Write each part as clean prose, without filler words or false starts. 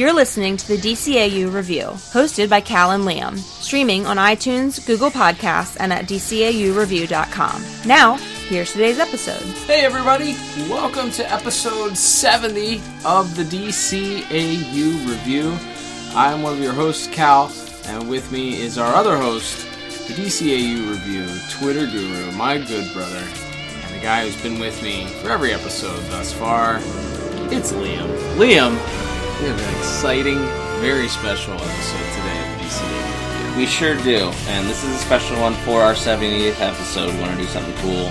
You're listening to the DCAU Review, hosted by Cal and Liam, streaming on iTunes, Google Podcasts, and at DCAUreview.com. Now, here's today's episode. Hey everybody, welcome to episode 70 of the DCAU Review. I'm one of your hosts, Cal, and with me is our other host, the DCAU Review Twitter guru, my good brother, and the guy who's been with me for every episode thus far. It's Liam. Liam, we have an exciting, very special episode today of the DCAU Review. We sure do, and this is a special one for our 70th episode. We want to do something cool.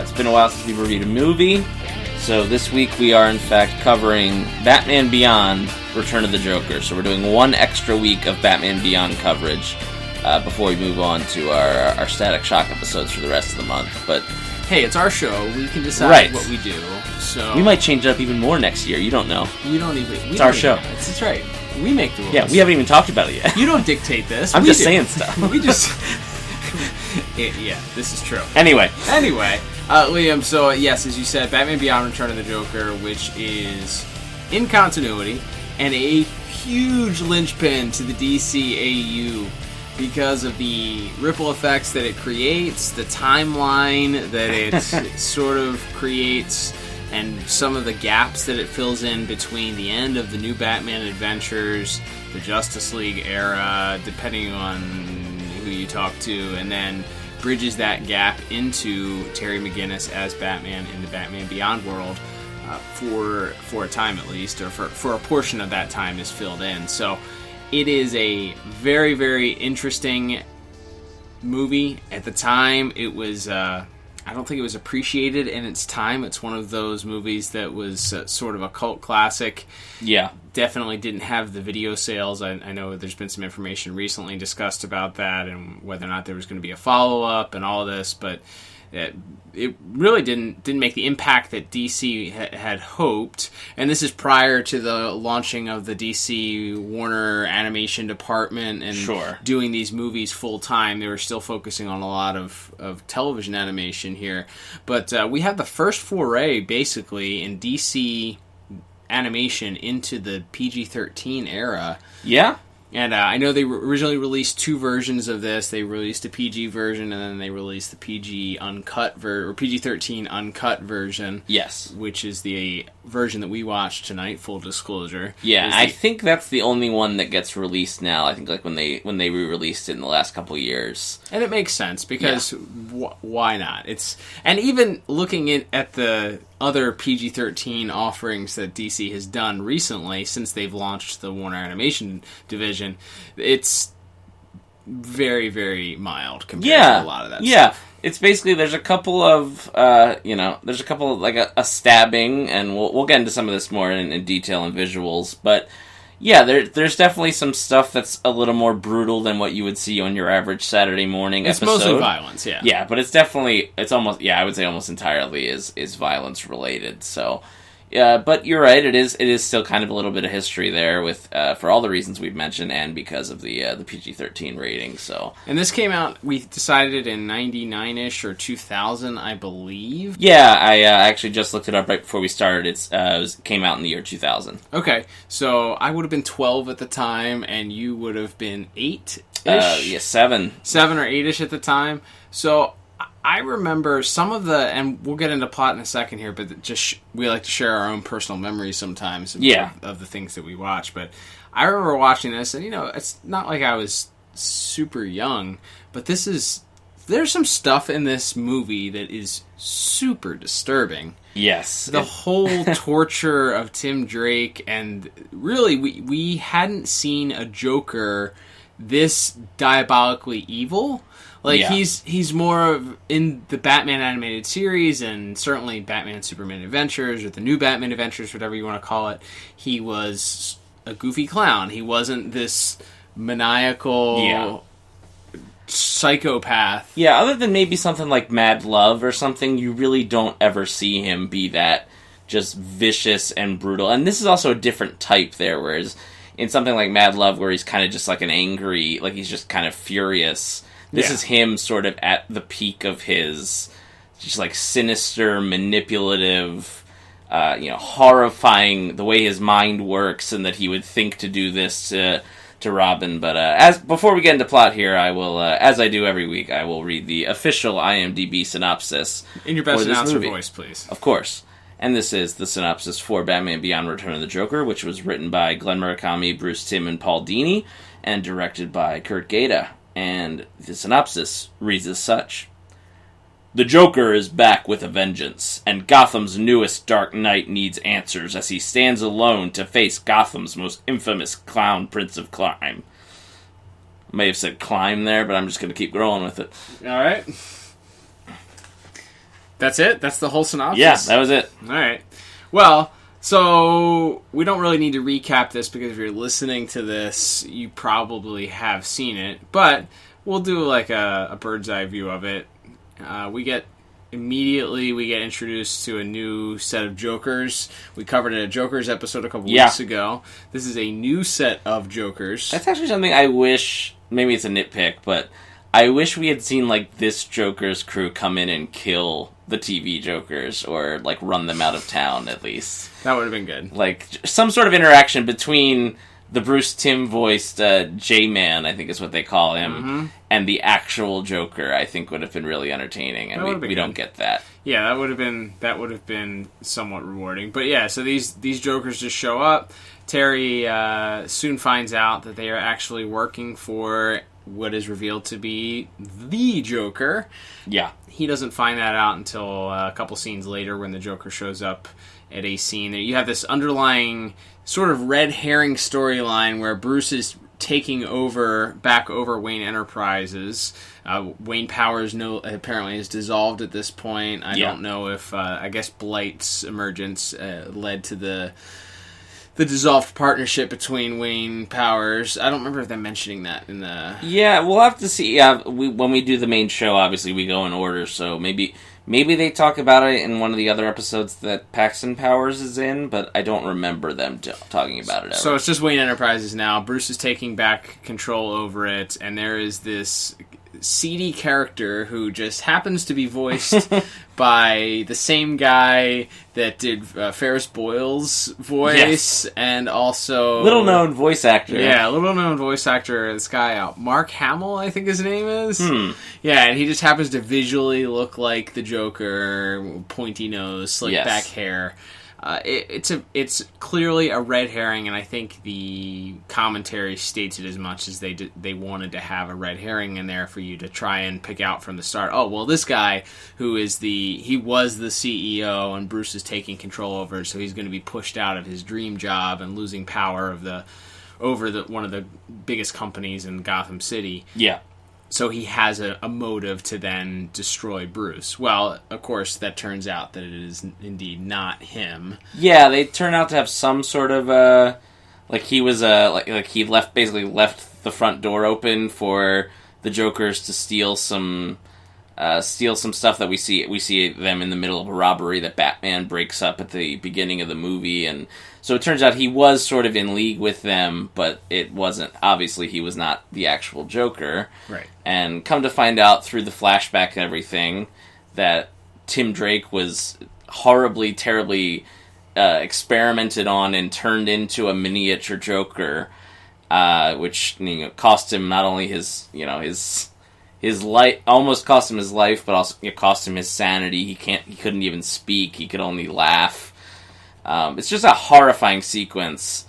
It's been a while since we reviewed a movie, so this week we are in fact covering Batman Beyond, Return of the Joker. So we're doing one extra week of Batman Beyond coverage before we move on to our Static Shock episodes for the rest of the month. But hey, it's our show. We can decide what we do. So we might change it up even more next year. You don't know. It's our show. That's right. We make the rules. Yeah, we haven't even talked about it yet. You don't dictate this. I'm just saying stuff. Yeah, this is true. Anyway, Liam, so yes, as you said, Batman Beyond Return of the Joker, which is in continuity, and a huge linchpin to the DCAU because of the ripple effects that it creates, the timeline that it sort of creates, and some of the gaps that it fills in between the end of the new Batman adventures, the Justice League era, depending on who you talk to, and then bridges that gap into Terry McGinnis as Batman in the Batman Beyond world for a time at least, or for a portion of that time is filled in. So it is a very, very interesting movie. At the time, it was I don't think it was appreciated in its time. It's one of those movies that was sort of a cult classic. Yeah. Definitely didn't have the video sales. I know there's been some information recently discussed about that and whether or not there was going to be a follow-up and all this, but it really didn't make the impact that DC had hoped. And this is prior to the launching of the DC Warner animation department and doing these movies full-time. They were still focusing on a lot of television animation here. But we had the first foray, basically, in DC animation into the PG-13 era. Yeah. And I know they originally released two versions of this. They released a PG version, and then they released the PG uncut or PG-13 uncut version. Yes, which is the version that we watched tonight. Full disclosure. Yeah, I think that's the only one that gets released now. I think like when they re-released it in the last couple of years, and it makes sense because why not? And even looking at the other PG-13 offerings that DC has done recently since they've launched the Warner Animation division, it's very, very mild compared to a lot of that stuff. It's basically there's a couple of like a stabbing, and we'll get into some of this more in detail and visuals, but yeah, there's definitely some stuff that's a little more brutal than what you would see on your average Saturday morning episode. It's mostly violence, yeah. Yeah, but I would say almost entirely is violence related, so yeah, but you're right, it is still kind of a little bit of history there with for all the reasons we've mentioned and because of the PG-13 rating. So, and this came out, we decided in 99-ish or 2000, I believe. Yeah, I actually just looked it up right before we started. It came out in the year 2000. Okay, so I would have been 12 at the time, and you would have been 8-ish? 7. 7 or 8-ish at the time. So I remember some of and we'll get into plot in a second here, but we like to share our own personal memories sometimes of the things that we watch. But I remember watching this, and it's not like I was super young, but there's some stuff in this movie that is super disturbing. Yes. The whole torture of Tim Drake, and really we hadn't seen a Joker this diabolically evil. Like, he's more of, in the Batman animated series, and certainly Batman and Superman Adventures, or the new Batman Adventures, whatever you want to call it, he was a goofy clown. He wasn't this maniacal psychopath. Yeah, other than maybe something like Mad Love or something, you really don't ever see him be that just vicious and brutal. And this is also a different type there, whereas in something like Mad Love, where he's kind of just like an angry, like he's just kind of furious, this is him sort of at the peak of his just like sinister, manipulative, horrifying the way his mind works, and that he would think to do this to Robin. But before we get into plot here, I will, as I do every week, I will read the official IMDb synopsis. In your best announcer voice, please. Of course. And this is the synopsis for Batman Beyond Return of the Joker, which was written by Glenn Murakami, Bruce Timm, and Paul Dini, and directed by Kurt Gaeta. And the synopsis reads as such. The Joker is back with a vengeance, and Gotham's newest Dark Knight needs answers as he stands alone to face Gotham's most infamous clown prince of crime. I may have said climb there, but I'm just going to keep going with it. All right. That's it? That's the whole synopsis? Yeah, that was it. All right. Well, so we don't really need to recap this because if you're listening to this, you probably have seen it. But we'll do like a bird's eye view of it. We get introduced to a new set of Jokers. We covered a Jokers episode a couple weeks ago. This is a new set of Jokers. That's actually something I wish, maybe it's a nitpick, but I wish we had seen like this Joker's crew come in and kill the TV Jokers, or like run them out of town at least. That would have been good. Like some sort of interaction between the Bruce Timm voiced J-Man, I think is what they call him, and the actual Joker, I think would have been really entertaining, and we don't get that. Yeah, that would have been somewhat rewarding. But yeah, so these Jokers just show up. Terry soon finds out that they are actually working for what is revealed to be the Joker. Yeah. He doesn't find that out until a couple scenes later when the Joker shows up at a scene. You have this underlying sort of red herring storyline where Bruce is taking back over Wayne Enterprises. Wayne Powers apparently is dissolved at this point. I don't know if, I guess Blight's emergence led to the dissolved partnership between Wayne Powers. I don't remember them mentioning that in the... Yeah, we'll have to see. When we do the main show, obviously we go in order, so maybe they talk about it in one of the other episodes that Paxton Powers is in, but I don't remember them talking about it ever. So it's just Wayne Enterprises now. Bruce is taking back control over it, and there is this seedy character who just happens to be voiced by the same guy that did Ferris Boyle's voice, and also... Little known voice actor. Yeah, little known voice actor, this guy, Mark Hamill, I think his name is. Yeah, and he just happens to visually look like the Joker, pointy nose, slick back hair. It's clearly a red herring, and I think the commentary states it as much as they wanted to have a red herring in there for you to try and pick out from the start. Oh, well, this guy who was the CEO, and Bruce is taking control over it, so he's going to be pushed out of his dream job and losing power over one of the biggest companies in Gotham City. Yeah. So he has a motive to then destroy Bruce. Well, of course, that turns out that it is indeed not him. Yeah, they turn out to have some sort of like he was like he basically left the front door open for the Jokers to steal some stuff that we see them in the middle of a robbery that Batman breaks up at the beginning of the movie, and so it turns out he was sort of in league with them, but it wasn't, obviously he was not the actual Joker. Right. And come to find out through the flashback and everything that Tim Drake was horribly, terribly experimented on and turned into a miniature Joker, which cost him not only his life, almost cost him his life, but also cost him his sanity. He couldn't even speak. He could only laugh. It's just a horrifying sequence.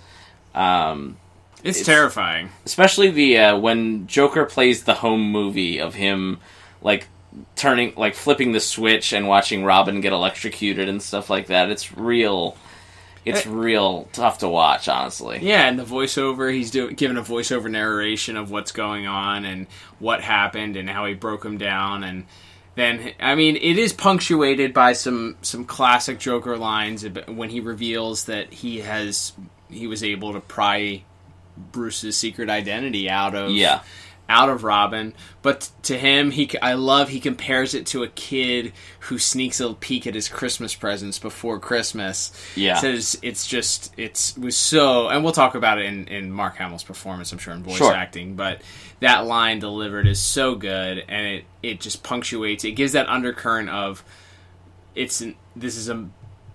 It's terrifying. Especially when Joker plays the home movie of him, flipping the switch and watching Robin get electrocuted and stuff like that. It's real tough to watch, honestly. Yeah, and the voiceover, he's giving a voiceover narration of what's going on and what happened and how he broke him down, and then, I mean, it is punctuated by some classic Joker lines when he reveals that he was able to pry Bruce's secret identity out of Robin. But to him, he compares it to a kid who sneaks a peek at his Christmas presents before Christmas. Yeah. Says it was so, and we'll talk about it in Mark Hamill's performance, I'm sure, in voice acting, but that line delivered is so good, and it just punctuates, it gives that undercurrent of this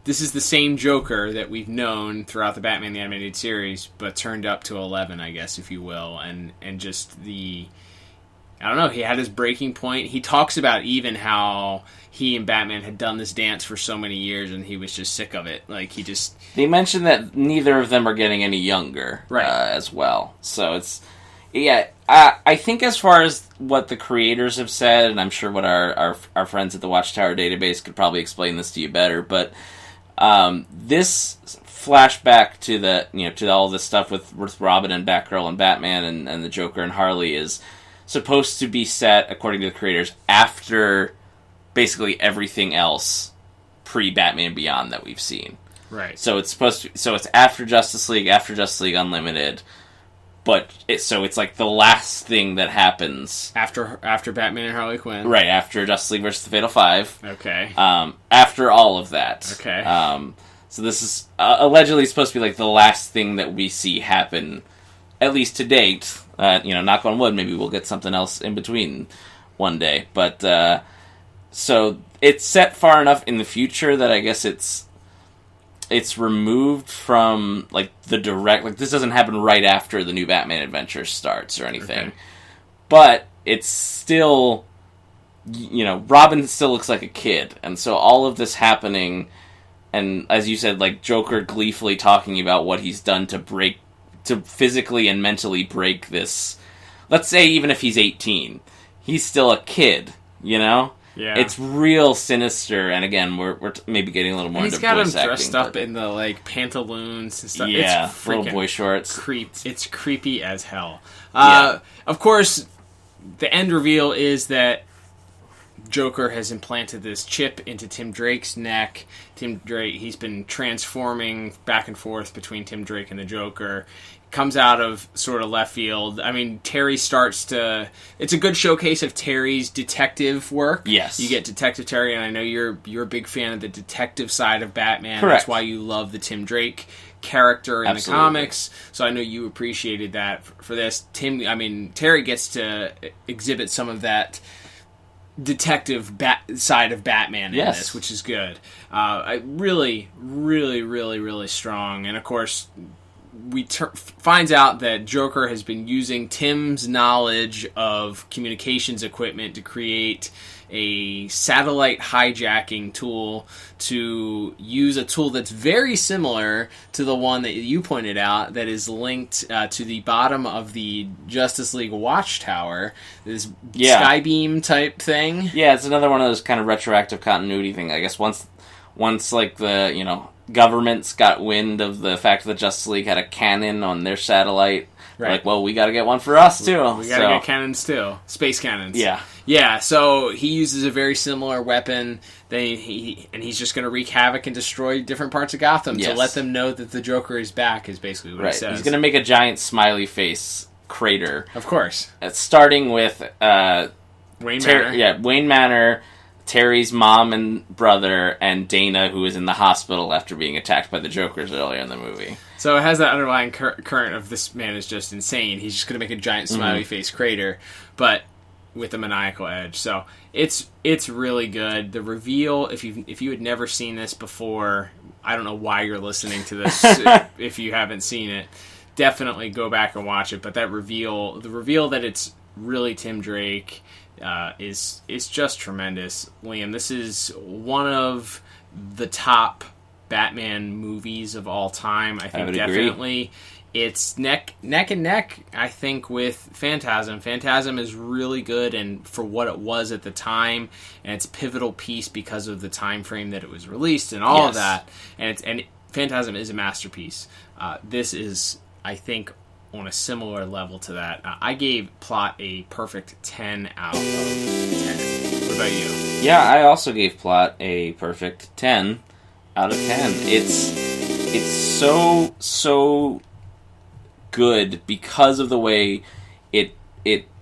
this is the same Joker that we've known throughout the Batman the Animated Series, but turned up to 11, I guess, if you will, and just I don't know, he had his breaking point. He talks about even how he and Batman had done this dance for so many years, and he was just sick of it. Like, he just... They mentioned that neither of them are getting any younger, right. As well. So it's... Yeah, I think as far as what the creators have said, and I'm sure what our friends at the Watchtower database could probably explain this to you better, but this flashback to to all this stuff with Robin and Batgirl and Batman and the Joker and Harley is supposed to be set, according to the creators, after basically everything else pre-Batman Beyond that we've seen. Right. So it's it's after Justice League Unlimited, but it's like the last thing that happens after Batman and Harley Quinn. Right, after Justice League versus the Fatal Five. Okay. After all of that. Okay. So this is allegedly supposed to be like the last thing that we see happen, at least to date. Knock on wood, maybe we'll get something else in between one day. But, so it's set far enough in the future that I guess it's removed from, like, the direct... Like, this doesn't happen right after the new Batman adventure starts or anything. Okay. But it's still... Robin still looks like a kid. And so all of this happening, and as you said, like, Joker gleefully talking about what he's done to physically and mentally break this... Let's say even if he's 18, he's still a kid, Yeah. It's real sinister, and again, we're maybe getting a little more into voice acting. He's got him dressed up in the, like, pantaloons and stuff. Yeah, little boy shorts. It's creepy as hell. Of course, the end reveal is that Joker has implanted this chip into Tim Drake's neck. Tim Drake, he's been transforming back and forth between Tim Drake and the Joker. Comes out of sort of left field. I mean, Terry starts to... It's a good showcase of Terry's detective work. Yes. You get Detective Terry, and I know you're a big fan of the detective side of Batman. Correct. That's why you love the Tim Drake character in the comics. So I know you appreciated that for this. Terry gets to exhibit some of that detective side of Batman in this, which is good. Really, really, really, really strong. And of course... finds out that Joker has been using Tim's knowledge of communications equipment to create a satellite hijacking tool, to use a tool that's very similar to the one that you pointed out that is linked to the bottom of the Justice League Watchtower, this Skybeam type thing. Yeah, it's another one of those kind of retroactive continuity thing. I guess once like the, governments got wind of the fact that Justice League had a cannon on their satellite. Right. Like, well, we got to get one for us, too. We got to get cannons, too. Space cannons. Yeah. Yeah, so he uses a very similar weapon. He's just going to wreak havoc and destroy different parts of Gotham to let them know that the Joker is back, is basically what he says. He's going to make a giant smiley face crater. Of course. Starting with... Wayne Manor. Yeah, Wayne Manor... Terry's mom and brother, and Dana, who is in the hospital after being attacked by the Jokers earlier in the movie. So it has that underlying current of this man is just insane. He's just going to make a giant smiley face crater, but with a maniacal edge. So it's really good. The reveal, if you had never seen this before, I don't know why you're listening to this if you haven't seen it. Definitely go back and watch it. But the reveal that it's really Tim Drake... is just tremendous. Liam, this is one of the top Batman movies of all time. I think definitely agree. It's neck and neck, I think, with Phantasm. Phantasm is really good, and for what it was at the time, and it's a pivotal piece because of the time frame that it was released and all of that. And Phantasm is a masterpiece. This is, I think, on a similar level to that. I gave Plot a perfect 10 out of 10. What about you? Yeah, I also gave Plot a perfect 10 out of 10. It's so good because of the way it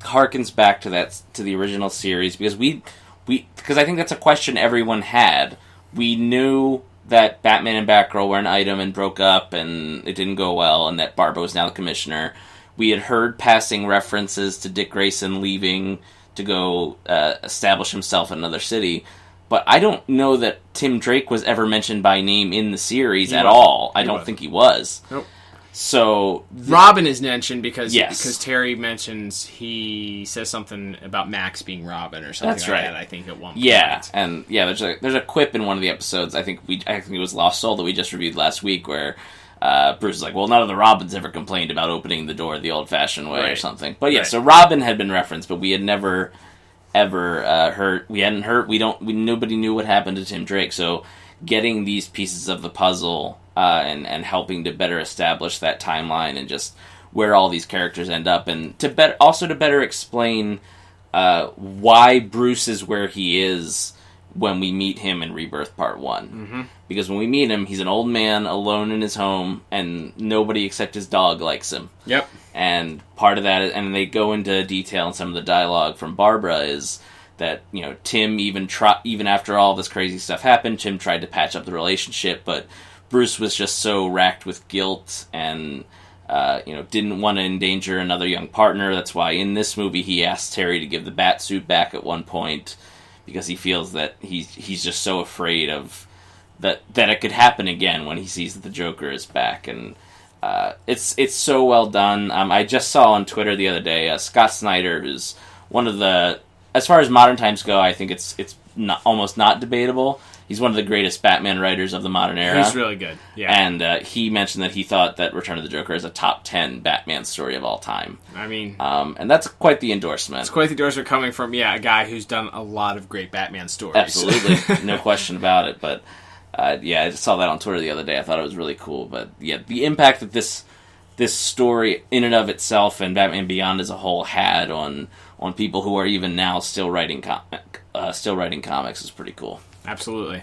harkens back to the original series, because I think that's a question everyone had. We knew that Batman and Batgirl were an item and broke up and it didn't go well, and that Barbara was now the commissioner. We had heard passing references to Dick Grayson leaving to go establish himself in another city. But I don't know that Tim Drake was ever mentioned by name in the series at all. I don't think he was. Nope. So Robin is mentioned because Terry he says something about Max being Robin or something that. I think at one point. Yeah, and there's a quip in one of the episodes. I think it was Lost Soul that we just reviewed last week where Bruce is like, well, none of the Robins ever complained about opening the door the old-fashioned way or something. But so Robin had been referenced, but we had never ever heard. We hadn't heard. Nobody knew what happened to Tim Drake. So getting these pieces of the puzzle. And helping to better establish that timeline and just where all these characters end up, and to better explain why Bruce is where he is when we meet him in Rebirth Part 1. Mm-hmm. Because when we meet him, he's an old man alone in his home, and nobody except his dog likes him. Yep. And part of that, and they go into detail in some of the dialogue from Barbara, is that, Tim, even after all this crazy stuff happened, Tim tried to patch up the relationship, but Bruce was just so racked with guilt and, didn't want to endanger another young partner. That's why in this movie he asked Terry to give the bat suit back at one point, because he feels that he's just so afraid of that it could happen again when he sees that the Joker is back. And it's so well done. I just saw on Twitter the other day Scott Snyder, who's one of the, as far as modern times go, I think it's almost not debatable. He's one of the greatest Batman writers of the modern era. He's really good, yeah. And he mentioned that he thought that Return of the Joker is a top 10 Batman story of all time. I mean... and that's quite the endorsement. It's quite the endorsement coming from, a guy who's done a lot of great Batman stories. Absolutely, no question about it. But, I just saw that on Twitter the other day. I thought it was really cool. But, the impact that this story in and of itself and Batman Beyond as a whole had on people who are even now still writing comics is pretty cool. Absolutely.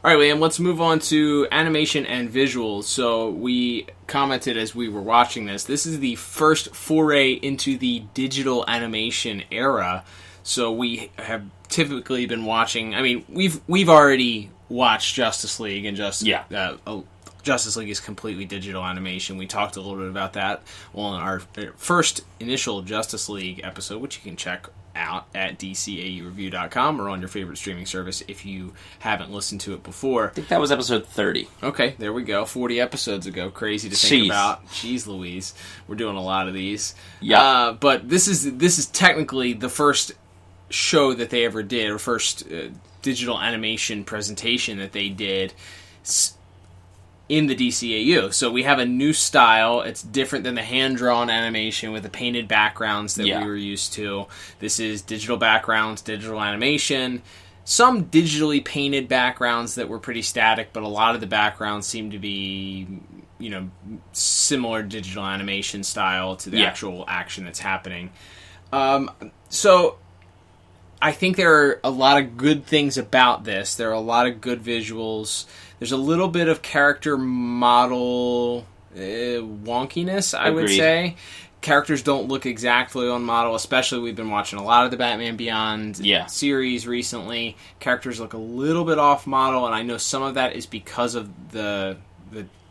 All right, Liam, let's move on to animation and visuals. So we commented as we were watching this. This is the first foray into the digital animation era. So we have typically been watching... I mean, we've already watched Justice League, and Justice League is completely digital animation. We talked a little bit about that on our first initial Justice League episode, which you can check out at DCAUreview.com or on your favorite streaming service if you haven't listened to it before. I think that was episode 30. Okay, there we go. 40 episodes ago. Crazy to think about. Jeez Louise. We're doing a lot of these. Yeah. But this is technically the first show that they ever did, or first digital animation presentation that they did in the DCAU. So we have a new style. It's different than the hand-drawn animation with the painted backgrounds that we were used to. This is digital backgrounds, digital animation. Some digitally painted backgrounds that were pretty static, but a lot of the backgrounds seem to be, similar digital animation style to the actual action that's happening. So I think there are a lot of good things about this. There are a lot of good visuals. There's a little bit of character model wonkiness, I would say. Characters don't look exactly on model, especially we've been watching a lot of the Batman Beyond series recently. Characters look a little bit off model, and I know some of that is because of the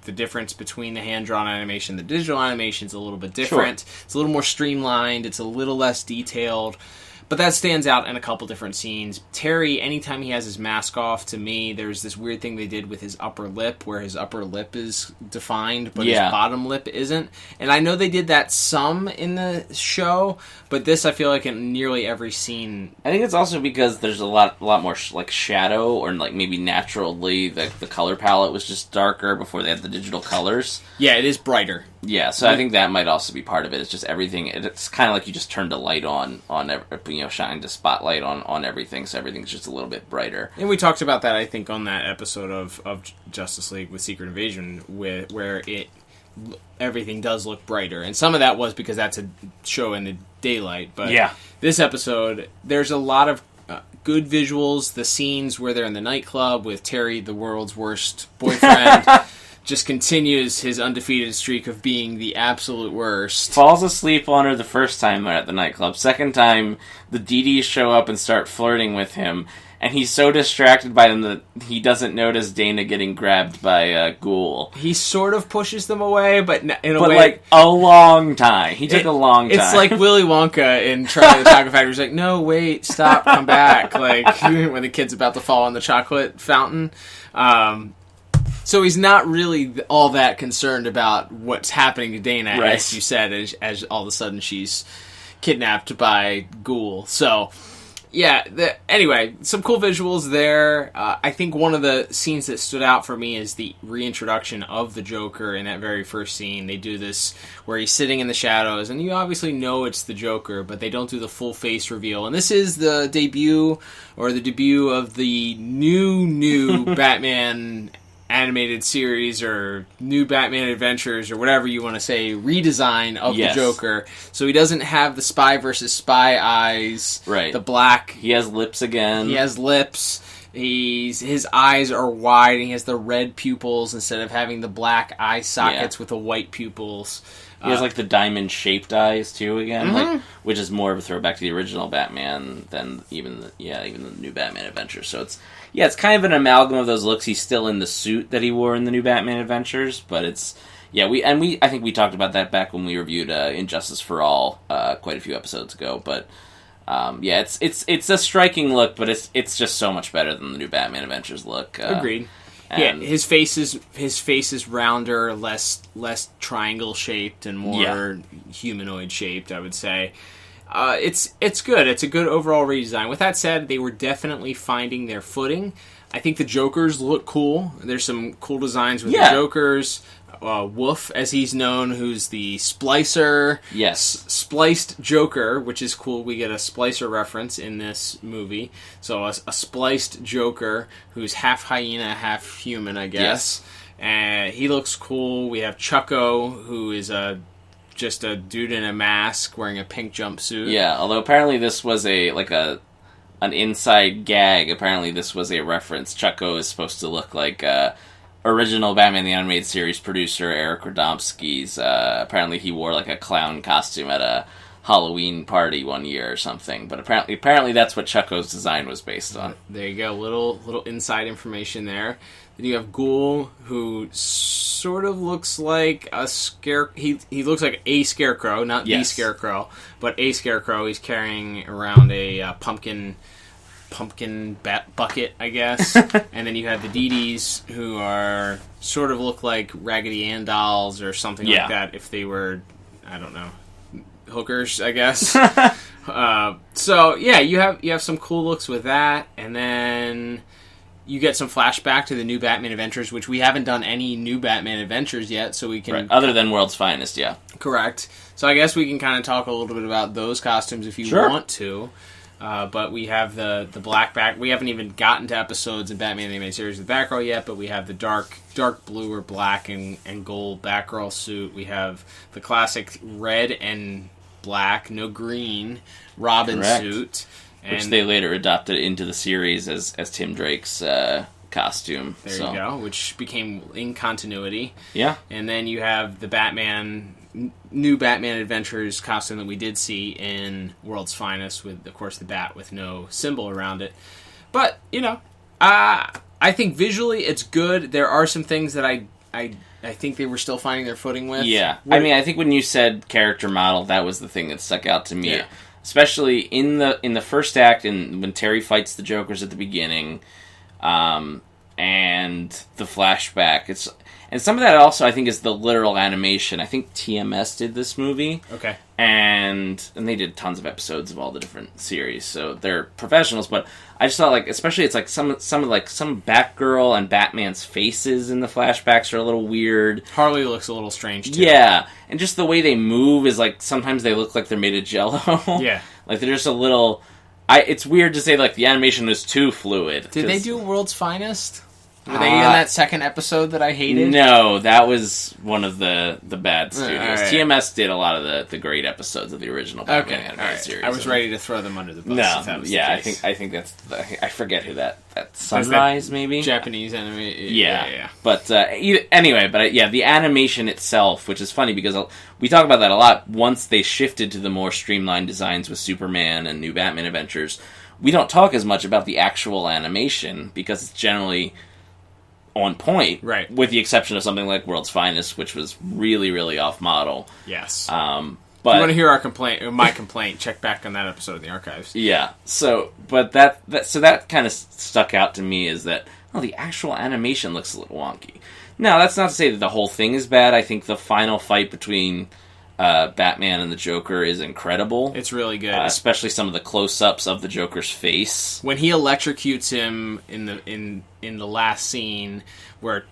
difference between the hand-drawn animation and the digital animation is a little bit different. Sure. It's a little more streamlined. It's a little less detailed. But that stands out in a couple different scenes. Terry, anytime he has his mask off, to me, there's this weird thing they did with his upper lip, where his upper lip is defined, but his bottom lip isn't. And I know they did that some in the show, but this I feel like in nearly every scene. I think it's also because there's a lot more shadow, or maybe naturally the color palette was just darker before they had the digital colors. Yeah, it is brighter. Yeah, so I think that might also be part of it. It's just everything. It's kind of like you just turned a light on shined a spotlight on everything, so everything's just a little bit brighter. And we talked about that, I think, on that episode of Justice League with Secret Invasion, where everything does look brighter. And some of that was because that's a show in the daylight. But this episode, there's a lot of good visuals. The scenes where they're in the nightclub with Terry, the world's worst boyfriend, just continues his undefeated streak of being the absolute worst. Falls asleep on her the first time they're at the nightclub. Second time, the DDs show up and start flirting with him. and he's so distracted by them that he doesn't notice Dana getting grabbed by Ghoul. He sort of pushes them away, but in a way... like, a long time. He took a long time. It's like Willy Wonka in Charlie the Chocolate Factory. He's like, no, wait, stop, come back. Like, when the kid's about to fall in the chocolate fountain. So he's not really all that concerned about what's happening to Dana, as you said, as all of a sudden she's kidnapped by Ghoul. So, yeah, anyway, some cool visuals there. I think one of the scenes that stood out for me is the reintroduction of the Joker in that very first scene. They do this where he's sitting in the shadows, and you obviously know it's the Joker, but they don't do the full face reveal. And this is the debut of the new Batman animated series or new Batman Adventures or whatever you want to say, redesign of the Joker. So he doesn't have the spy versus spy eyes. Right. The black. He has lips again. He has lips. His eyes are wide and he has the red pupils instead of having the black eye sockets with the white pupils. He has like the diamond-shaped eyes too again, like, which is more of a throwback to the original Batman than even the new Batman Adventures. So it's kind of an amalgam of those looks. He's still in the suit that he wore in the new Batman Adventures, but I think we talked about that back when we reviewed Injustice for All quite a few episodes ago. But it's a striking look, but it's just so much better than the new Batman Adventures look. Agreed. His face is rounder, less triangle shaped, and more humanoid shaped, I would say. It's good. It's a good overall redesign. With that said, they were definitely finding their footing. I think the Jokers look cool. There's some cool designs with the Jokers. Wolf, as he's known, who's the splicer. Yes. Spliced Joker, which is cool. We get a splicer reference in this movie. So a spliced Joker who's half hyena, half human, I guess. Yes. And he looks cool. We have Chucko, who is just a dude in a mask wearing a pink jumpsuit. Yeah, although apparently this was an inside gag. Apparently this was a reference. Chucko is supposed to look like original Batman the Animated Series producer Eric Radomski's. Apparently he wore like a clown costume at a Halloween party one year or something. But apparently that's what Chucko's design was based on. There you go, little inside information there. Then you have Ghoul, who sort of looks like a he looks like a scarecrow, not the scarecrow, but a scarecrow. He's carrying around a pumpkin bucket, I guess. And then you have the Dee-Dees, who are sort of look like Raggedy Ann dolls or something like that if they were, I don't know, hookers, I guess. So yeah, you have some cool looks with that, and then you get some flashback to the new Batman Adventures, which we haven't done any new Batman Adventures yet, so we can... Right. Other than World's Finest, yeah. Correct. So I guess we can kind of talk a little bit about those costumes if you want to. But we have the black back. We haven't even gotten to episodes in Batman the Animated Series with Batgirl yet, but we have the dark blue or black and gold Batgirl suit. We have the classic red and black, no green, Robin suit. Which they later adopted into the series as Tim Drake's costume. There you go, which became in continuity. Yeah. And then you have the new Batman Adventures costume that we did see in World's Finest with, of course, the bat with no symbol around it. But, I think visually it's good. There are some things that I think they were still finding their footing with. Yeah. I think when you said character model, that was the thing that stuck out to me. Yeah. Especially in the first act, and when Terry fights the Jokers at the beginning, and the flashback. And some of that also, I think, is the literal animation. I think TMS did this movie. Okay. And they did tons of episodes of all the different series, so they're professionals. But I just thought, like, especially it's like some Batgirl and Batman's faces in the flashbacks are a little weird. Harley looks a little strange too. Yeah, and just the way they move is like sometimes they look like they're made of Jell-O. Yeah, like they're just a little. It's weird to say like the animation is too fluid. Did they do World's Finest? Were they in that second episode that I hated? No, that was one of the bad studios. Right. TMS did a lot of the great episodes of the original Batman animated series. I was ready to throw them under the bus. No, I think that's I forget who that Sunrise maybe Japanese anime. Yeah. But anyway, the animation itself, which is funny because we talk about that a lot. Once they shifted to the more streamlined designs with Superman and New Batman Adventures, we don't talk as much about the actual animation because it's generally on point, right? With the exception of something like World's Finest, which was really, really off model. Yes. But if you want to hear my complaint, check back on that episode of the archives. Yeah. So, but that kind of stuck out to me is that the actual animation looks a little wonky. Now, that's not to say that the whole thing is bad. I think the final fight between Batman and the Joker is incredible. It's really good, especially some of the close-ups of the Joker's face when he electrocutes him in the last scene where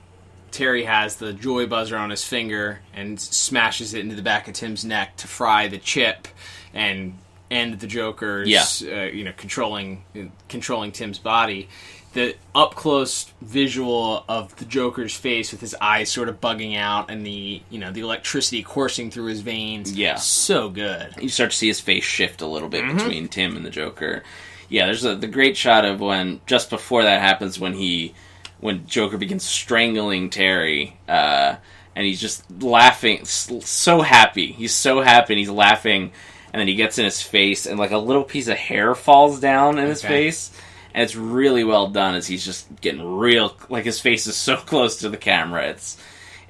Terry has the joy buzzer on his finger and smashes it into the back of Tim's neck to fry the chip and end the Joker's controlling Tim's body. The up-close visual of the Joker's face with his eyes sort of bugging out and the electricity coursing through his veins. Yeah. So good. You start to see his face shift a little bit between Tim and the Joker. Yeah, there's the great shot of when, just before that happens, when Joker begins strangling Terry, and he's just laughing, so happy. He's so happy and he's laughing, and then he gets in his face and like a little piece of hair falls down in his face. And it's really well done as he's just getting real, like his face is so close to the camera.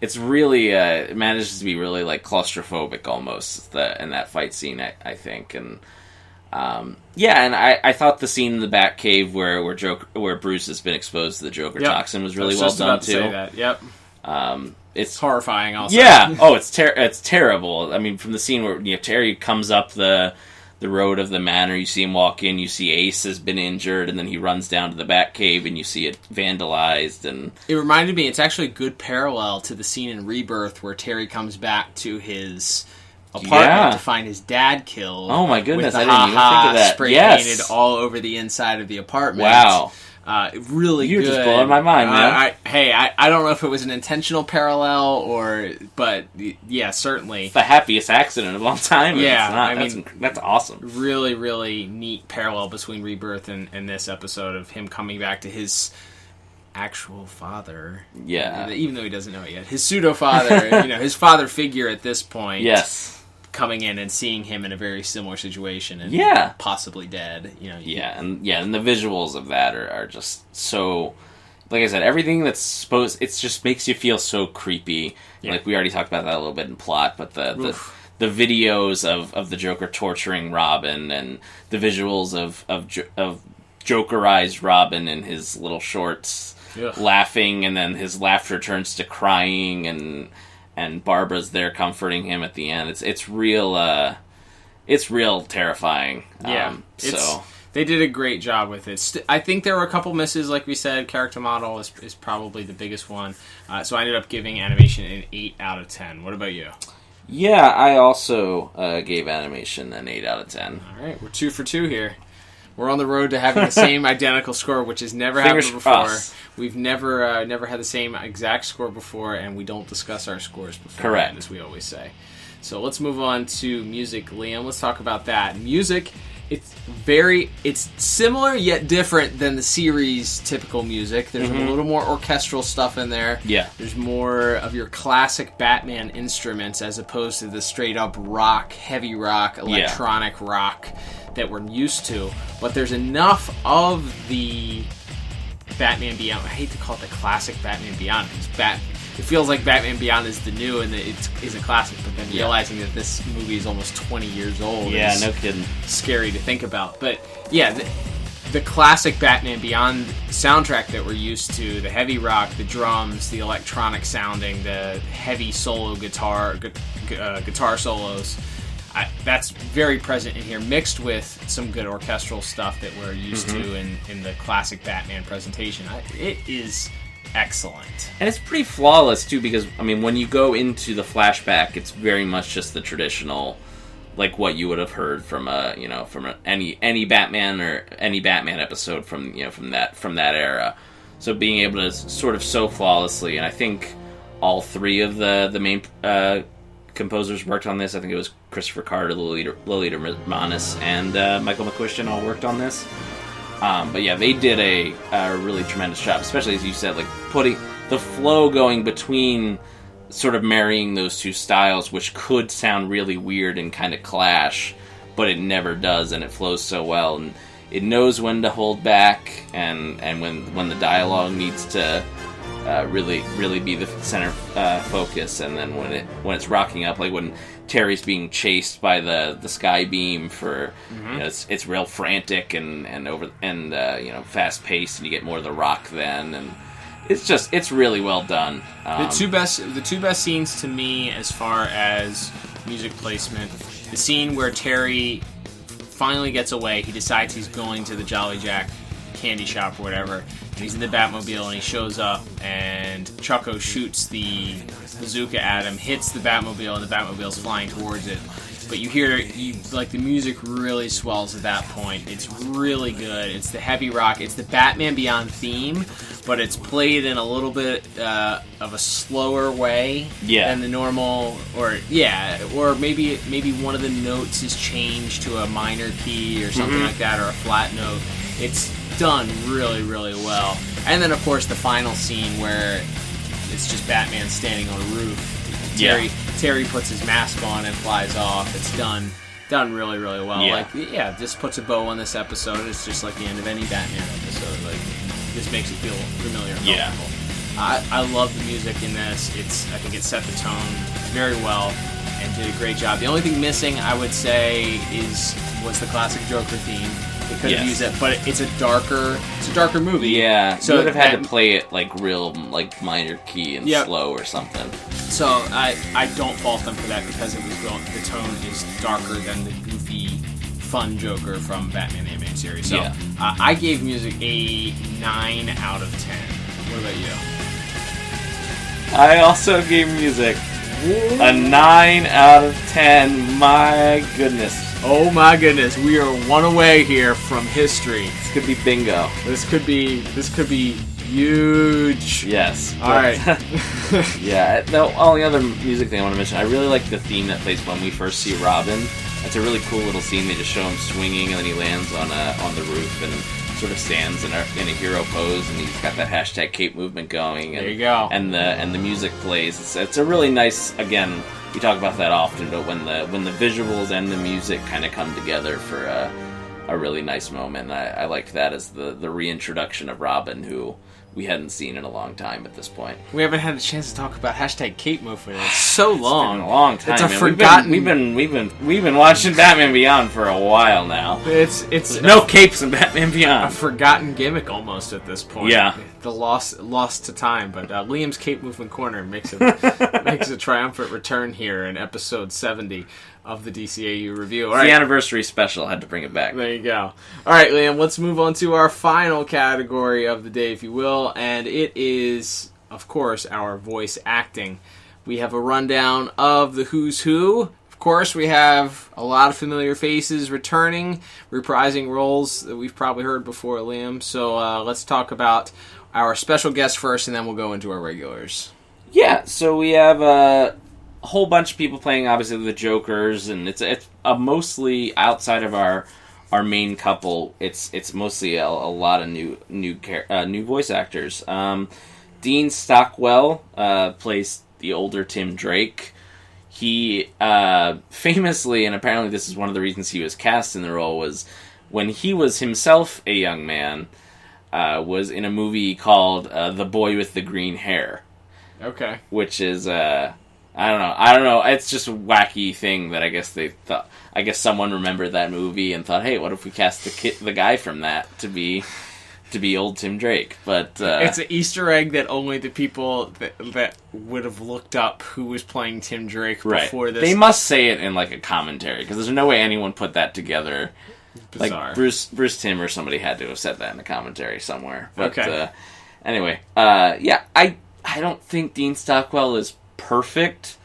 It's really, it manages to be really like claustrophobic almost in that fight scene, I think. And and I thought the scene in the Batcave where Bruce has been exposed to the Joker toxin was really well done too. Say that. Yep. It's horrifying also. Yeah. Oh, it's terrible. I mean, from the scene where Terry comes up the road of the manor, you see him walk in, you see Ace has been injured, and then he runs down to the Batcave and you see it vandalized. And it reminded me, it's actually a good parallel to the scene in Rebirth where Terry comes back to his apartment to find his dad killed. Oh my goodness, with the I didn't even think of that. Spray painted all over the inside of the apartment. Wow. Really You're good. just blowing my mind, man. I don't know if it was an intentional parallel but yeah, certainly. It's the happiest accident of all time. Yeah, it's not. That's awesome. Really, really neat parallel between Rebirth and this episode of him coming back to his actual father. Yeah. Even though he doesn't know it yet. His pseudo-father, his father figure at this point. Yes. Coming in and seeing him in a very similar situation and possibly dead. And the visuals of that are just so, like I said, everything that's supposed, it just makes you feel so creepy. Yeah. Like we already talked about that a little bit in plot, but the videos of the Joker torturing Robin and the visuals of Jokerized Robin in his little shorts laughing, and then his laughter turns to crying, and Barbara's there comforting him at the end. It's real terrifying. Yeah, they did a great job with it. I think there were a couple misses, like we said. Character model is probably the biggest one. So I ended up giving animation an 8 out of 10. What about you? Yeah, I also gave animation an 8 out of 10. All right, we're 2 for 2 here. We're on the road to having the same identical score, which has never happened before. We've never had the same exact score before, and we don't discuss our scores before. Correct. As we always say. So let's move on to music, Liam. Let's talk about that. Music, it's similar yet different than the series' typical music. There's a little more orchestral stuff in there. Yeah. There's more of your classic Batman instruments as opposed to the straight-up rock, heavy rock, electronic rock that we're used to, but there's enough of the Batman Beyond. I hate to call it the classic Batman Beyond because it feels like Batman Beyond is the new and it is a classic, but then realizing that this movie is almost 20 years old is no kidding. Scary to think about. But yeah, the classic Batman Beyond soundtrack that we're used to, the heavy rock, the drums, the electronic sounding, the heavy solo guitar solos, that's very present in here, mixed with some good orchestral stuff that we're used to in the classic Batman presentation. It is excellent. And it's pretty flawless, too, because, I mean, when you go into the flashback, it's very much just the traditional, like what you would have heard from any Batman or any Batman episode from that era. So being able to sort of so flawlessly, and I think all three of the main composers worked on this. I think it was Christopher Carter, Lolita Manis, and Michael McQuiston all worked on this. But yeah, they did a really tremendous job, especially as you said, like putting the flow going between sort of marrying those two styles, which could sound really weird and kind of clash, but it never does, and it flows so well. And it knows when to hold back and when the dialogue needs to really be the center focus, and then when it's rocking up, like when Terry's being chased by the sky beam for it's real frantic and fast paced, and you get more of the rock then, and it's really well done. The two best scenes to me as far as music placement, the scene where Terry finally gets away, he decides he's going to the Jolly Jack candy shop or whatever, and he's in the Batmobile, and he shows up, and Chucko shoots the bazooka at him, hits the Batmobile, and the Batmobile's flying towards it. But you hear, the music really swells at that point. It's really good. It's the heavy rock. It's the Batman Beyond theme, but it's played in a little bit of a slower way than the normal, or maybe one of the notes is changed to a minor key or something like that, or a flat note. It's done really, really well. And then, of course, the final scene where it's just Batman standing on a roof. Terry puts his mask on and flies off. It's done really, really well. Just puts a bow on this episode. It's just like the end of any Batman episode. Like, this makes it feel familiar and comfortable. I love the music in this. I think it set the tone very well and did a great job. The only thing missing, I would say, was the classic Joker theme. They could have used it, but it's a darker movie. Yeah, so you would have had to play it like real, like minor key and slow or something. So I don't fault them for that, because the tone is darker than the goofy, fun Joker from Batman the Animated Series. So I gave music a 9 out of 10. What about you? I also gave music a 9 out of 10. My goodness. Oh my goodness, we are one away here from history. This could be bingo. This could be huge. Yes. All right. Yeah. The only other music thing I want to mention, I really like the theme that plays when we first see Robin. It's a really cool little scene. They just show him swinging, and then he lands on the roof and sort of stands in a hero pose, and he's got that hashtag cape movement going. And, there you go. And the music plays. It's a really nice, again, we talk about that often, but when the visuals and the music kind of come together for a really nice moment, I liked that as the reintroduction of Robin, who we hadn't seen in a long time at this point. We haven't had a chance to talk about hashtag cape movement in so long. It's been a long time. It's a man. forgotten. We've been watching Batman Beyond for a while now. It's no capes in Batman Beyond. A forgotten gimmick almost at this point. Yeah, the lost to time. But Liam's cape movement corner makes a triumphant return here in episode 70 of the DCAU review. All right. The anniversary special. I had to bring it back. There you go. All right, Liam, let's move on to our final category of the day, if you will, and it is, of course, our voice acting. We have a rundown of the who's who. Of course, we have a lot of familiar faces returning, reprising roles that we've probably heard before, Liam. So let's talk about our special guest first, and then we'll go into our regulars. Yeah, so we have a whole bunch of people playing, obviously, the Jokers, and it's mostly outside of our main couple. It's mostly a lot of new voice actors. Dean Stockwell plays the older Tim Drake. He famously, and apparently this is one of the reasons he was cast in the role, was when he was himself a young man, was in a movie called The Boy with the Green Hair. Okay. Which is I don't know. It's just a wacky thing that I guess they thought. I guess someone remembered that movie and thought, hey, what if we cast the guy from that to be old Tim Drake? But it's an Easter egg that only the people that would have looked up who was playing Tim Drake before this. They must say it in like a commentary, because there's no way anyone put that together. Bizarre. Like Bruce Timm or somebody had to have said that in the commentary somewhere. But, okay. Anyway, I don't think Dean Stockwell is perfect.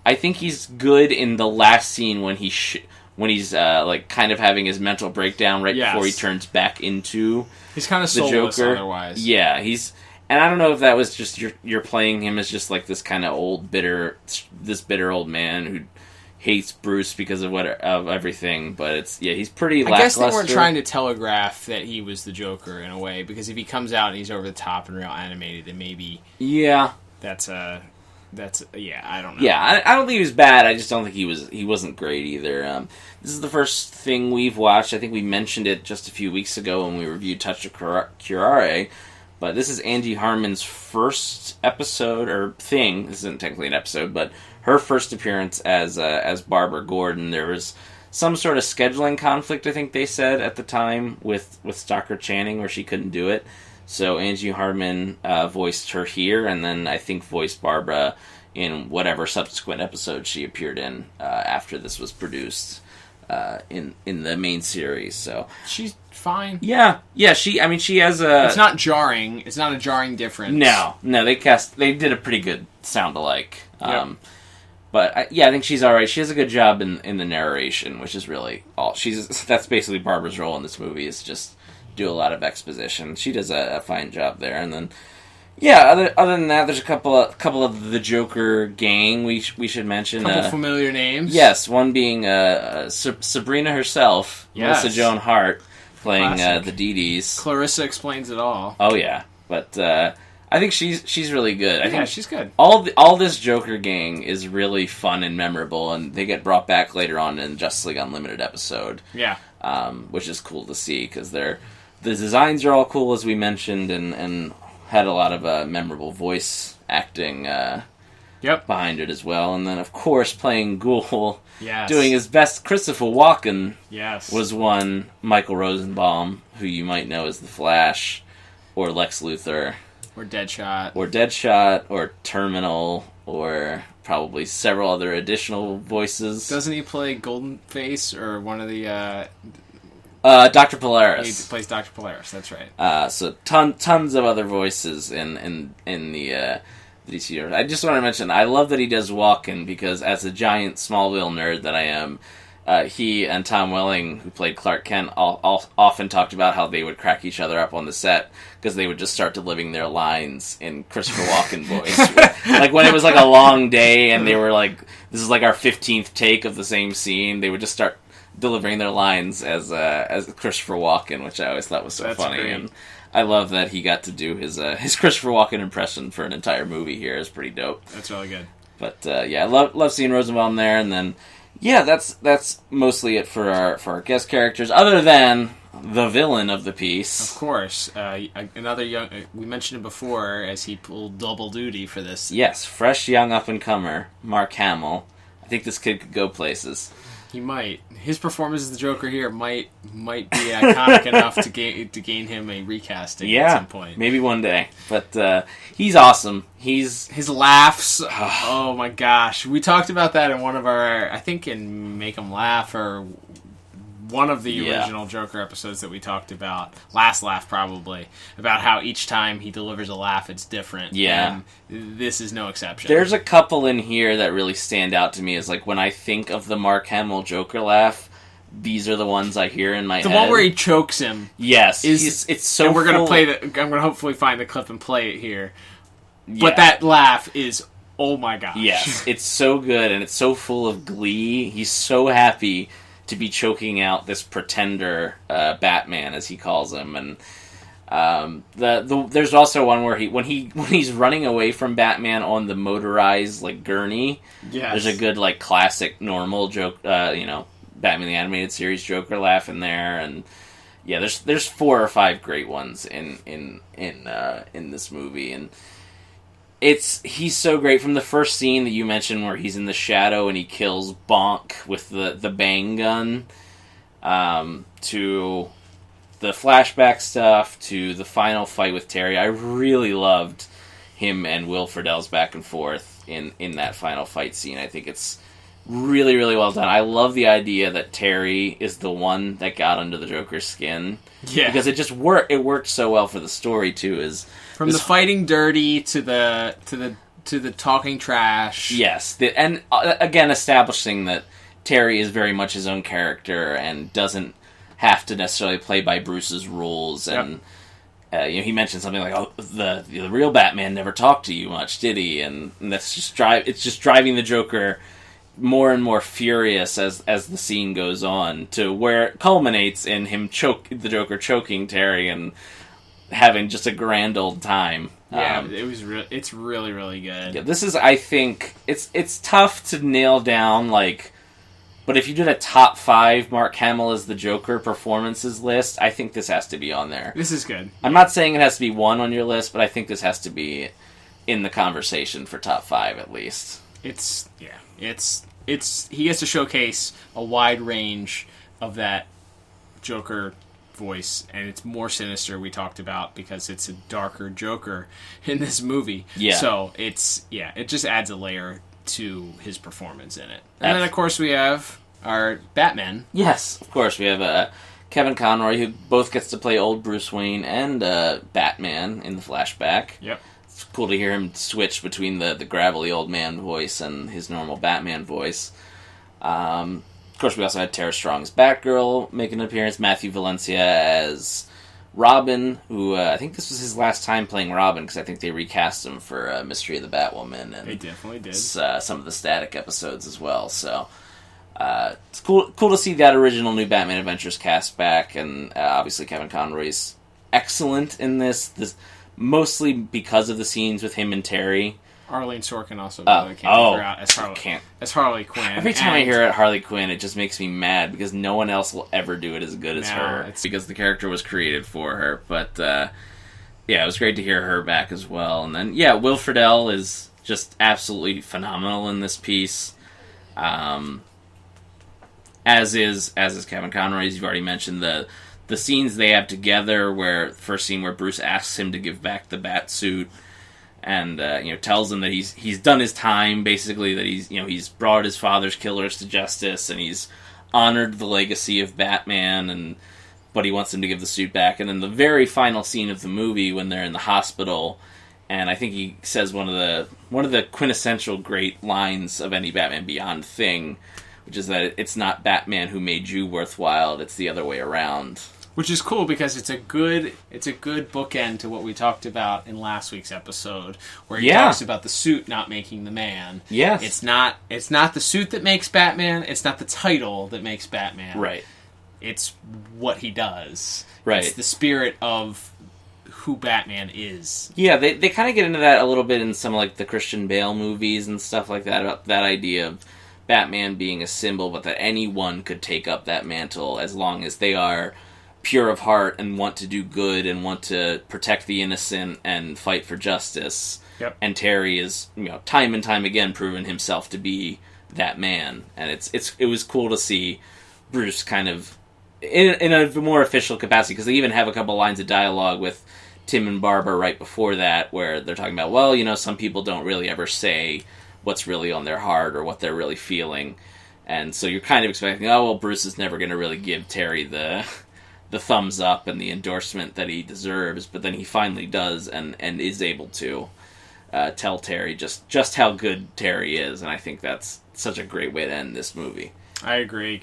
I think he's good in the last scene when he's like kind of having his mental breakdown before he turns back into he's kind of the soulless Joker. Otherwise. Yeah, and I don't know if that was just you're playing him as just like this kind of bitter old man who hates Bruce because of everything, but he's pretty lackluster. I guess they weren't trying to telegraph that he was the Joker in a way, because if he comes out and he's over the top and real animated, then maybe that's I don't know. Yeah, I don't think he was bad. I just don't think he wasn't great either. This is the first thing we've watched. I think we mentioned it just a few weeks ago when we reviewed Touch of Curare. But this is Angie Harmon's first episode, or thing. This isn't technically an episode, but her first appearance as Barbara Gordon. There was some sort of scheduling conflict, I think they said at the time, with Stockard Channing, where she couldn't do it. So Angie Harmon voiced her here, and then I think voiced Barbara in whatever subsequent episode she appeared in after this was produced in the main series. So she's fine. Yeah. She has a. It's not jarring. It's not a jarring difference. No. They did a pretty good sound alike. Yep. But I think she's all right. She has a good job in the narration, which is really all. That's basically Barbara's role in this movie, is just do a lot of exposition. She does a fine job there. And then, other than that, there's a couple of the Joker gang we should mention. A couple familiar names. Yes, one being Sabrina herself, yes. Melissa Joan Hart, playing Classic. the Dee-Dees. Clarissa explains it all. Oh yeah, but I think she's really good. I think she's good. All this Joker gang is really fun and memorable, and they get brought back later on in Justice League Unlimited episode. Yeah, which is cool to see because the designs are all cool, as we mentioned, and had a lot of memorable voice acting behind it as well. And then, of course, playing Ghoul, doing his best Christopher Walken, was one Michael Rosenbaum, who you might know as the Flash, or Lex Luthor, or Deadshot, or Terminal, or probably several other additional voices. Doesn't he play Golden Face or one of the? Dr. Polaris. He plays Dr. Polaris. That's right. So tons of other voices in the DC universe. I just want to mention, I love that he does Walken, because as a giant Smallville nerd that I am, he and Tom Welling, who played Clark Kent, all often talked about how they would crack each other up on the set because they would just start delivering their lines in Christopher Walken voice. Like when it was like a long day and they were like, this is like our 15th take of the same scene, they would just start delivering their lines as Christopher Walken, which I always thought was so That's funny. great. And I love that he got to do his Christopher Walken impression for an entire movie here. It's pretty dope. That's really good. But I love seeing Rosenbaum there, and then that's mostly it for our guest characters, other than the villain of the piece. Of course, another young. We mentioned it before, as he pulled double duty for this. Yes, fresh young up and comer, Mark Hamill. I think this kid could go places. He might. His performance as the Joker here might be iconic enough to gain him a recasting at some point. Maybe one day. But he's awesome. His laughs. Oh my gosh, we talked about that in one of our, I think in Make 'Em Laugh, or one of the original Joker episodes that we talked about. Last Laugh, probably, about how each time he delivers a laugh, it's different. Yeah. And this is no exception. There's a couple in here that really stand out to me as, like, when I think of the Mark Hamill Joker laugh, these are the ones I hear in my head. The one where he chokes him. Yes. It's so and we're full. I'm going to hopefully find the clip and play it here. Yeah. But that laugh is, oh my gosh. Yes, it's so good, and it's so full of glee. He's so happy to be choking out this pretender Batman, as he calls him. And there's also one where when he's running away from Batman on the motorized like gurney. Yes. There's a good like classic normal joke, Batman the Animated Series Joker laugh in there, and there's 4 or 5 great ones in this movie, and he's so great. From the first scene that you mentioned where he's in the shadow and he kills Bonk with the bang gun, to the flashback stuff, to the final fight with Terry. I really loved him and Will Friedle's back and forth in that final fight scene. I think it's really, really well done. I love the idea that Terry is the one that got under the Joker's skin. Yeah. Because it just worked. It worked so well for the story too. From the fighting dirty to the talking trash. Yes, and again establishing that Terry is very much his own character and doesn't have to necessarily play by Bruce's rules. And he mentioned something like, "Oh, the real Batman never talked to you much, did he?" And that's just driving the Joker more and more furious as the scene goes on, to where it culminates in him the Joker choking Terry and having just a grand old time Yeah, it's really, really good. Yeah, this is, I think, it's tough to nail down, like, but if you did a top 5 Mark Hamill as the Joker performances list, I think this has to be on there. This is good. I'm not saying it has to be 1 on your list, but I think this has to be in the conversation for top 5 at least. He gets to showcase a wide range of that Joker voice, and it's more sinister, we talked about, because it's a darker Joker in this movie. Yeah. So it just adds a layer to his performance in it. And then, of course, we have our Batman. Yes, of course. We have Kevin Conroy, who both gets to play old Bruce Wayne and Batman in the flashback. Yep. It's cool to hear him switch between the gravelly old man voice and his normal Batman voice. Of course, we also had Tara Strong's Batgirl make an appearance. Matthew Valencia as Robin, who I think this was his last time playing Robin, because I think they recast him for Mystery of the Batwoman. And they definitely did. Some of the Static episodes as well. So it's cool to see that original New Batman Adventures cast back, and obviously Kevin Conroy's excellent in this, mostly because of the scenes with him and Terry. Arlene Sorkin also came out as Harley Quinn. Every time I hear it, Harley Quinn, it just makes me mad because no one else will ever do it as good as her. It's because the character was created for her. But it was great to hear her back as well. And then Will Friedle is just absolutely phenomenal in this piece. As is Kevin Conroy, as you've already mentioned, the scenes they have together, where first scene where Bruce asks him to give back the bat suit. And tells him that he's done his time, basically, that he's brought his father's killers to justice, and he's honored the legacy of Batman, but he wants him to give the suit back. And then the very final scene of the movie, when they're in the hospital, and I think he says one of the quintessential great lines of any Batman Beyond thing, which is that it's not Batman who made you worthwhile, it's the other way around. Which is cool because it's a good bookend to what we talked about in last week's episode, where he talks about the suit not making the man. Yes. It's not the suit that makes Batman, it's not the title that makes Batman. Right. It's what he does. Right. It's the spirit of who Batman is. Yeah, they kind of get into that a little bit in some like the Christian Bale movies and stuff like that, about that idea of Batman being a symbol, but that anyone could take up that mantle as long as they are pure of heart and want to do good and want to protect the innocent and fight for justice. Yep. And Terry is, time and time again proven himself to be that man. And it was cool to see Bruce kind of in a more official capacity, because they even have a couple lines of dialogue with Tim and Barbara right before that, where they're talking about, some people don't really ever say what's really on their heart or what they're really feeling. And so you're kind of expecting, Bruce is never going to really give Terry the thumbs up and the endorsement that he deserves, but then he finally does and is able to tell Terry just how good Terry is, and I think that's such a great way to end this movie. I agree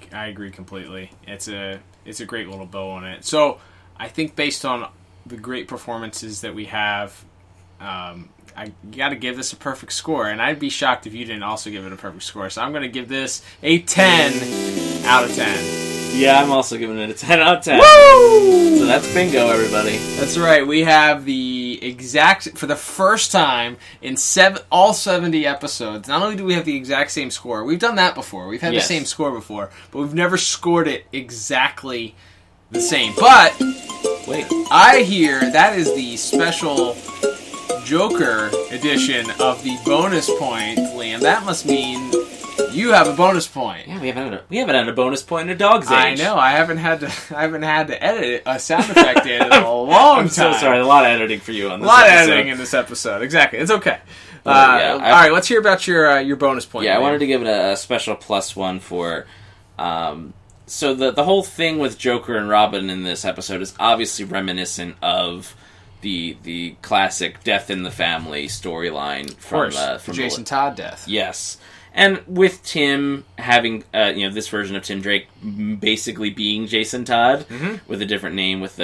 completely. It's a great little bow on it. So I think based on the great performances that we have, I got to give this a perfect score, and I'd be shocked if you didn't also give it a perfect score. So I'm going to give this a 10 out of 10. Yeah, I'm also giving it a 10 out of 10. Woo! So that's bingo, everybody. That's right. We have the exact, for the first time in all 70 episodes, not only do we have the exact same score, we've done that before. We've had the same score before, but we've never scored it exactly the same. But, wait, I hear that is the special Joker edition of the bonus point, Liam. That must mean you have a bonus point. Yeah, we haven't had a bonus point in a dog's age. I know. I haven't had to edit a sound effect in a long time. I'm so sorry. A lot of editing for you on this. A lot of editing in this episode. Exactly. It's okay. All right. Let's hear about your bonus point. Yeah, I wanted to give it a special +1 for. So the whole thing with Joker and Robin in this episode is obviously reminiscent of the classic Death in the Family storyline from Jason Todd death. Yes. And with Tim having, this version of Tim Drake basically being Jason Todd, with a different name, with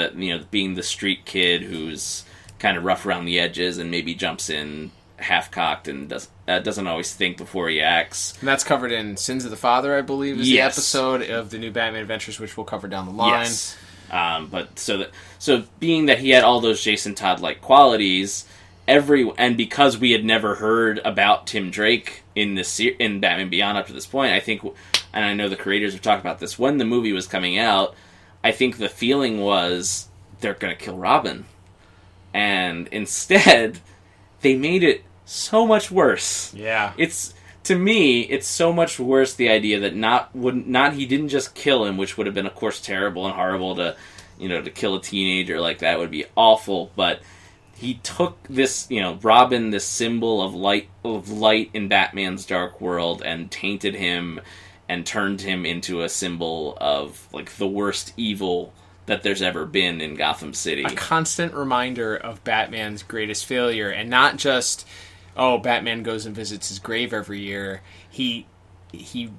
being the street kid who's kind of rough around the edges and maybe jumps in half-cocked and doesn't always think before he acts. And that's covered in Sins of the Father, I believe, is the episode of the new Batman Adventures, which we'll cover down the line. Yes. But so being that he had all those Jason Todd-like qualities, and because we had never heard about Tim Drake in Batman Beyond up to this point, I think, and I know the creators have talked about this, when the movie was coming out, I think the feeling was they're going to kill Robin. And instead, they made it so much worse. Yeah. To me, it's so much worse, the idea that he didn't just kill him, which would have been, of course, terrible and horrible to kill a teenager like that would be awful, but he took this, Robin, this symbol of light in Batman's dark world, and tainted him and turned him into a symbol of, like, the worst evil that there's ever been in Gotham City. A constant reminder of Batman's greatest failure, and not just, Batman goes and visits his grave every year. He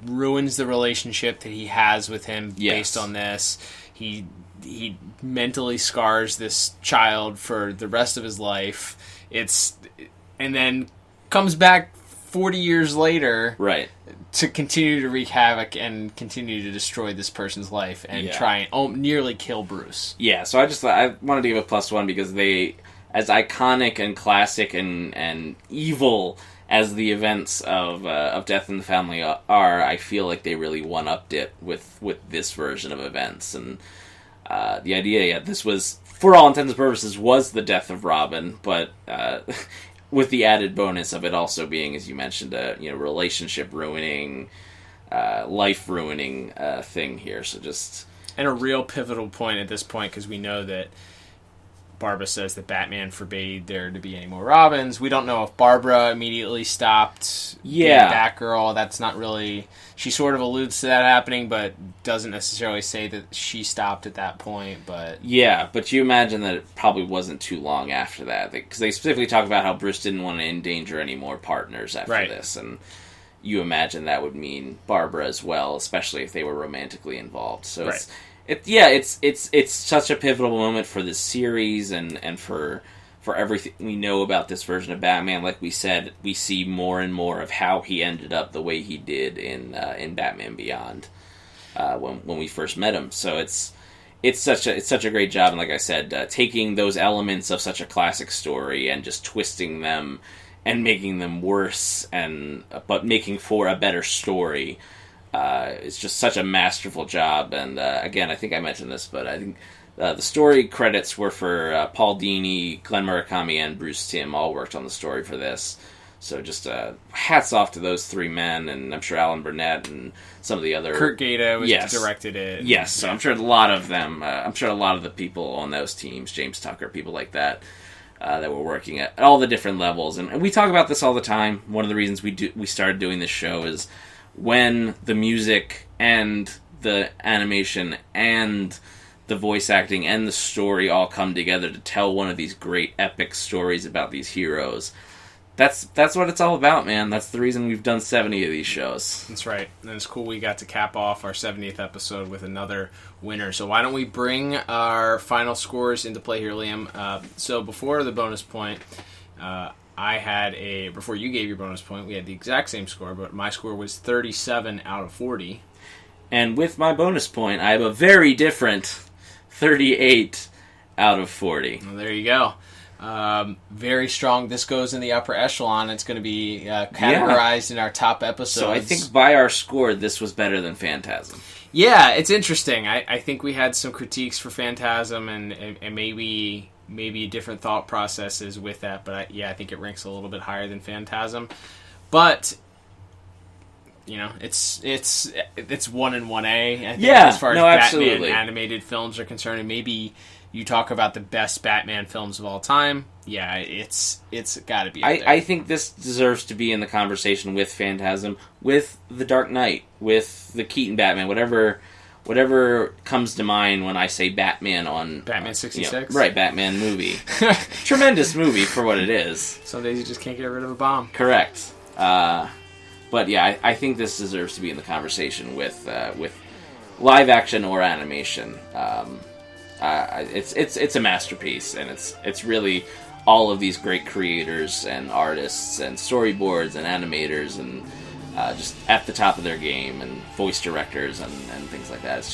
ruins the relationship that he has with him based on this. He mentally scars this child for the rest of his life. And then comes back 40 years later, right, to continue to wreak havoc and continue to destroy this person's life and try and nearly kill Bruce. Yeah, so I wanted to give a +1 because they, as iconic and classic and evil as the events of Death in the Family are, I feel like they really one-upped it with this version of events. And the idea, this was, for all intents and purposes, was the death of Robin, but with the added bonus of it also being, as you mentioned, a relationship-ruining, life-ruining thing here. So just... And a real pivotal point at this point, because we know that Barbara says that Batman forbade there to be any more Robins. We don't know if Barbara immediately stopped being Batgirl. That's not really... She sort of alludes to that happening, but doesn't necessarily say that she stopped at that point. But yeah, but you imagine that it probably wasn't too long after that. Because they specifically talk about how Bruce didn't want to endanger any more partners after this. And you imagine that would mean Barbara as well, especially if they were romantically involved. So it's such a pivotal moment for this series and for everything we know about this version of Batman. Like we said, we see more and more of how he ended up the way he did in Batman Beyond when we first met him. So it's such a great job, and like I said, taking those elements of such a classic story and just twisting them and making them worse, but making for a better story. It's just such a masterful job, and again, I think I mentioned this, but I think the story credits were for Paul Dini, Glenn Murakami, and Bruce Timm all worked on the story for this. So just hats off to those three men, and I'm sure Alan Burnett and some of the other... Kurt Gaeta directed it. Yes, so I'm sure a lot of them, I'm sure a lot of the people on those teams, James Tucker, people like that, that were working at all the different levels. And we talk about this all the time. One of the reasons we started doing this show is when the music and the animation and the voice acting and the story all come together to tell one of these great epic stories about these heroes. That's what it's all about, man. That's the reason we've done 70 of these shows. That's right. And it's cool we got to cap off our 70th episode with another winner. So why don't we bring our final scores into play here, Liam? So before the bonus point, before you gave your bonus point, we had the exact same score, but my score was 37 out of 40. And with my bonus point, I have a very different 38 out of 40. Well, there you go. Very strong. This goes in the upper echelon. It's going to be categorized in our top episodes. So I think by our score, this was better than Phantasm. Yeah, it's interesting. I think we had some critiques for Phantasm and maybe different thought processes with that. But I think it ranks a little bit higher than Phantasm. But it's 1 and 1A. I think, as far as Batman absolutely. Animated films are concerned, and maybe you talk about the best Batman films of all time. Yeah, it's got to be. I think this deserves to be in the conversation with Phantasm, with The Dark Knight, with the Keaton Batman, whatever comes to mind when I say Batman on Batman 66. Right, Batman movie. Tremendous movie for what it is. Some days you just can't get rid of a bomb. Correct. But yeah, I think this deserves to be in the conversation with live action or animation. It's a masterpiece, and it's really all of these great creators and artists and storyboards and animators and just at the top of their game, and voice directors and things like that.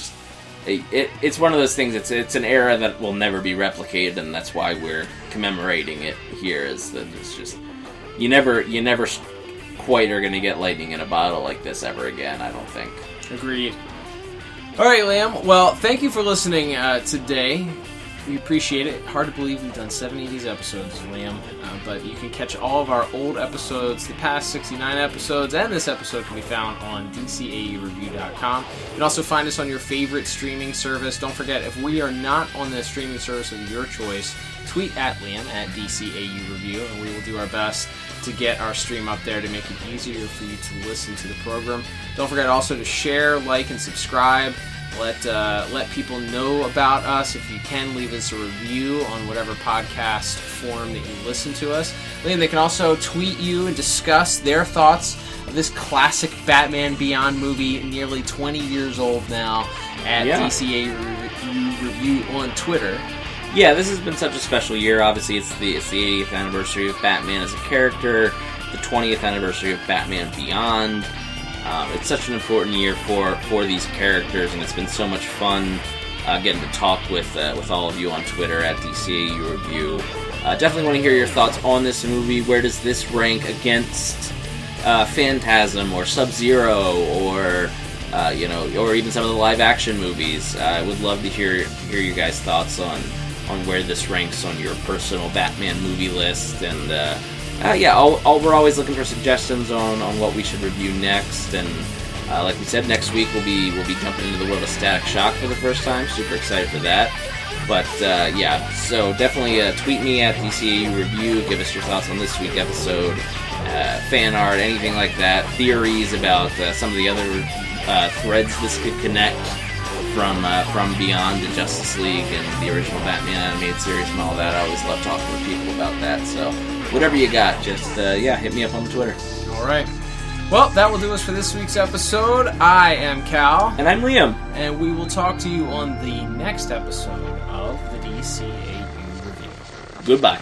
it's one of those things. It's an era that will never be replicated, and that's why we're commemorating it here. Is that it's just you never quite are going to get lightning in a bottle like this ever again. I don't think. Agreed. All right, Liam. Well, thank you for listening today. We appreciate it. Hard to believe we've done 70 of these episodes, Liam. But you can catch all of our old episodes, the past 69 episodes, and this episode can be found on DCAUreview.com. You can also find us on your favorite streaming service. Don't forget, if we are not on the streaming service of your choice, tweet at Liam at DCAU Review, and we will do our best to get our stream up there to make it easier for you to listen to the program. Don't forget also to share, like, and subscribe. Let people know about us. If you can, leave us a review on whatever podcast form that you listen to us. Liam, they can also tweet you and discuss their thoughts of this classic Batman Beyond movie, nearly 20 years old now, at DCAU Review on Twitter. Yeah, this has been such a special year. Obviously, it's the 80th anniversary of Batman as a character, the 20th anniversary of Batman Beyond. It's such an important year for these characters, and it's been so much fun getting to talk with all of you on Twitter at DCAU Review. Definitely want to hear your thoughts on this movie. Where does this rank against Phantasm or Sub-Zero or even some of the live-action movies? I would love to hear you guys' thoughts on where this ranks on your personal Batman movie list, and we're always looking for suggestions on what we should review next. And like we said, next week we'll be jumping into the world of Static Shock for the first time. Super excited for that. But so definitely tweet me at DCAU Review. Give us your thoughts on this week's episode, fan art, anything like that, theories about some of the other threads this could connect from Beyond to Justice League and the original Batman animated series and all that. I always love talking with people about that. So whatever you got, just hit me up on Twitter. All right. Well, that will do us for this week's episode. I am Cal. And I'm Liam. And we will talk to you on the next episode of the DCAU Review. Goodbye.